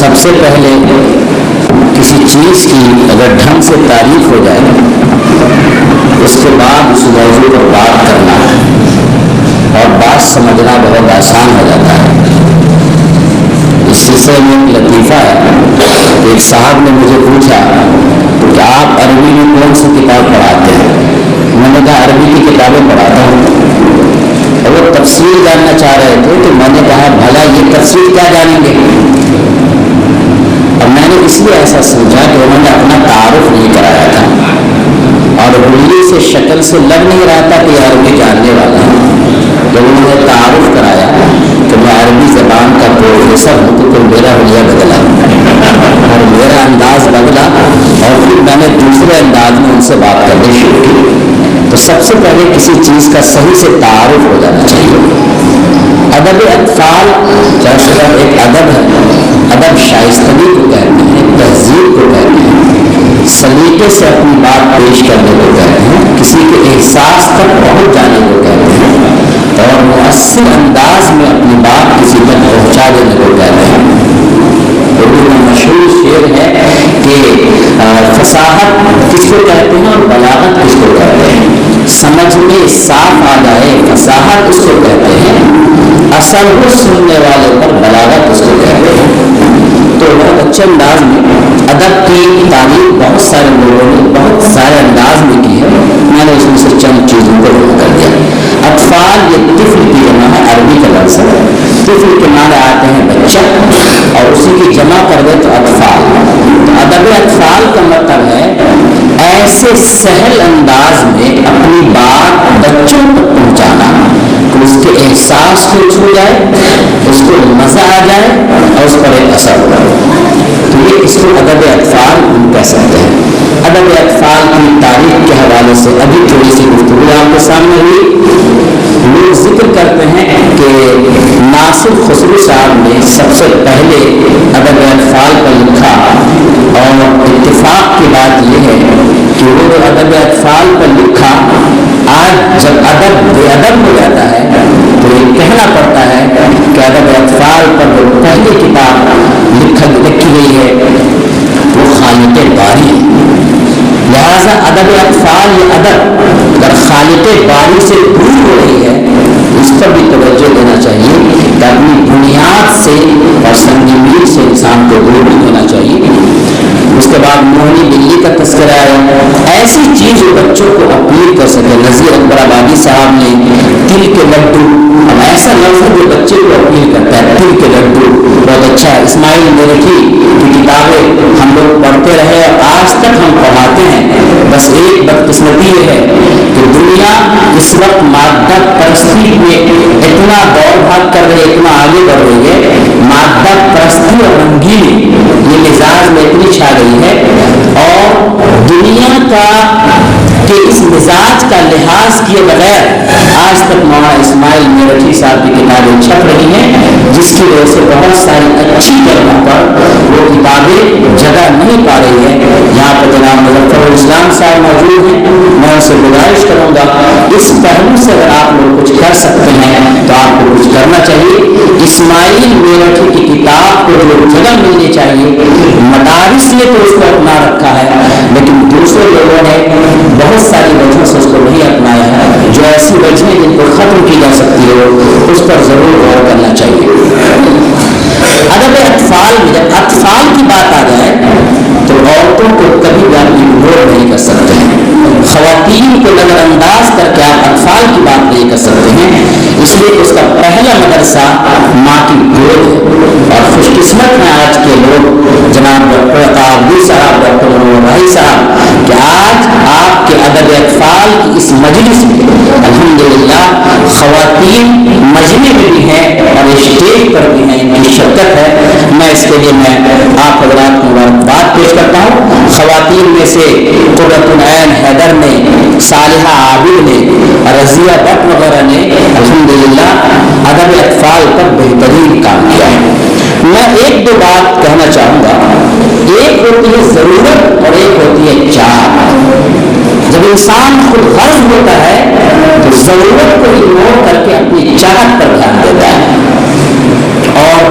سب سے پہلے کسی چیز کی اگر ڈھنگ سے تعریف ہو جائے اس کے بعد اس موضوع پر بات کرنا اور بات سمجھنا بہت آسان ہو جاتا ہے۔ اس سلسلے میں ایک لطیفہ ہے، ایک صاحب نے مجھے پوچھا کہ آپ عربی میں کون سی کتاب پڑھاتے ہیں؟ میں نے کہا عربی کی کتابیں پڑھاتا ہوں، اور وہ تفسیر جاننا چاہ رہے تھے تو میں نے کہا بھلا یہ تفسیر کیا جانیں گے؟ اور میں نے اس لیے ایسا سمجھا کہ انہوں نے اپنا تعارف نہیں کرایا تھا اور حلیے سے شکل سے لگ نہیں رہا تھا کہ عربی جاننے والا ہے۔ جب انہوں نے تعارف کرایا کہ میں عربی زبان کا پروفیسر ہوں تو پھر میرا حلیہ بدلا اور میرا انداز بدلا، اور پھر میں نے دوسرے انداز میں ان سے بات کرنی شروع کی۔ تو سب سے پہلے کسی چیز کا صحیح سے تعارف ہو جانا چاہیے۔ ادب اطفال چاہے ایک ادب ہے، ادب شائستگی کو کہتے ہیں، تہذیب کو کہتے ہیں، سلیقے سے اپنی بات پیش کرنے کو کہتے ہیں، کسی کے احساس تک پہنچ جانے کو کہتے ہیں اور مؤثر انداز میں اپنی بات کسی تک پہنچا دینے کو کہتے ہیں۔ اردو میں مشہور شعر ہے کہ فصاحت کس کو کہتے ہیں اور بلاغت کس کو کہتے ہیں؟ سمجھ میں صاف آ جائے فصاحت اس کو کہتے ہیں، اثر ہو سننے والے پر بلاغت اس کو کہتے ہیں۔ تو بہت اچھے انداز میں ادب کی تعریف بہت سارے لوگوں نے بہت سارے انداز میں کی ہے، میں نے اس میں سے چند چیزوں کو روک کر دیا۔ اطفال یہ طفل کی جمع ہے، عربی کا لفظ ہے، طفل کے معنی آتے ہیں بچہ، اور اسی کی جمع کر دے تو اطفال۔ تو ادب اطفال کا مطلب ہے ایسے سہل انداز میں اپنی بات بچوں تک پہنچانا کہ اس کے احساس کو چھو جائے، اس کو مزہ آ جائے اور اس پر ایک اثر ہو۔ تو یہ اس کو ادب اطفال کہہ سکتے ہیں۔ ادب اطفال کی تاریخ کے حوالے سے ابھی تھوڑی سی گفتگو آپ کے سامنے ہوئی۔ لوگ ذکر کرتے ہیں کہ ناصر خسرو صاحب نے سب سے پہلے ادب اطفال پر لکھا، اور اتفاق کی بات یہ ہے کہ وہ ادب اطفال پر لکھا آج جب ادب بے ادب ہو جاتا ہے تو یہ کہنا پڑتا ہے کہ ادب اطفال پر جو پہلی کتاب لکھی گئی ہے وہ خالق باری ہے۔ لہذا ادب اطفال یہ ادب اگر خالق باری سے دور ہو رہی ہے اس پر بھی توجہ دینا چاہیے کہ اپنی بنیاد سے اور سنگین سے انسان کو دور نہیں ہونا چاہیے۔ اس کے بعد موہنی بلی کا تذکرہ ہے، ایسی چیز جو بچوں کو اپیل کر سکے۔ نذیر اکبر آبادی صاحب نے تل کے لڈو، اب ایسا لفظ جو بچے کو اپیل کرتا ہے، تل کے لڈو بہت اچھا ہے۔ اسماعیل میرٹھی کی کتابیں ہم لوگ پڑھتے رہے اور آج تک ہم پڑھاتے ہیں۔ بس ایک بدقسمتی یہ ہے کہ دنیا اس وقت مادہ پرستی میں اتنا دوڑ بھاگ کر رہی ہے، اتنا آگے بڑھ رہی ہے، مادہ پرستی اور رنگینی یہ مزاج میں اتنی چھا گئی ہے، اور دنیا کا کہ اس مزاج کا لحاظ کیے بغیر آج تک مولانا اسماعیل میرٹھی صاحب کی کتابیں چھپ رہی ہیں، جس کی وجہ سے بہت ساری اچھی جگہوں پر وہ کتابیں جگہ نہیں پا رہی ہے۔ یہاں پر جناب مظفر الاسلام صاحب موجود ہیں، میں ان سے گزارش کروں گا اس پہلو سے اگر آپ لوگ کچھ کر سکتے ہیں تو آپ کو کچھ کرنا چاہیے۔ اسماعیل میرٹھی کی کتاب کو جو جگہ ملنی چاہیے، مدارس نے تو اس کو اپنا رکھا ہے لیکن دوسرے لوگوں نے بہت ساری وجہوں سے اس کو نہیں اپنایا ہے، جو ایسی وجہیں جن کو ختم کی جا سکتی ہو اس پر ضرور غور کرنا چاہیے۔ ادب اطفال میں جب اطفال کی بات آ جائے تو عورتوں کو کبھی بھی آپ اگنور نہیں کر سکتے ہیں، خواتین کو نظر انداز کر کے آپ اطفال کی بات نہیں کر سکتے ہیں۔ اس لیے اس کا پہلا مدرسہ ماں کی گود ہے، اور خوش قسمت ہیں آج کے لوگ جناب ڈاکٹر عطاءالدین صاحب، ڈاکٹر منور راہی صاحب، کہ آج آپ کے ادب اطفال کی اس مجلس میں الحمدللہ خواتین مجمع میں بھی ہیں اور اسٹیج پر بھی ہیں، ان کی شرکت ہے۔ میں اس کے لیے میں آپ حضرات کو مبارکباد پیش کرتا ہوں۔ خواتین میں سے قرۃ العین حیدر نے، صالحہ عابد نے، رضیہ بٹ وغیرہ نے الحمدللہ ادب اطفال پر بہترین کام کیا ہے۔ میں ایک دو بات کہنا چاہوں گا، ایک ہوتی ہے ضرورت اور ایک ہوتی ہے چاہت۔ جب انسان خود غرض ہوتا ہے تو ضرورت کو اگنور کر کے اپنی چاہت پر دھیان دیتا ہے، اور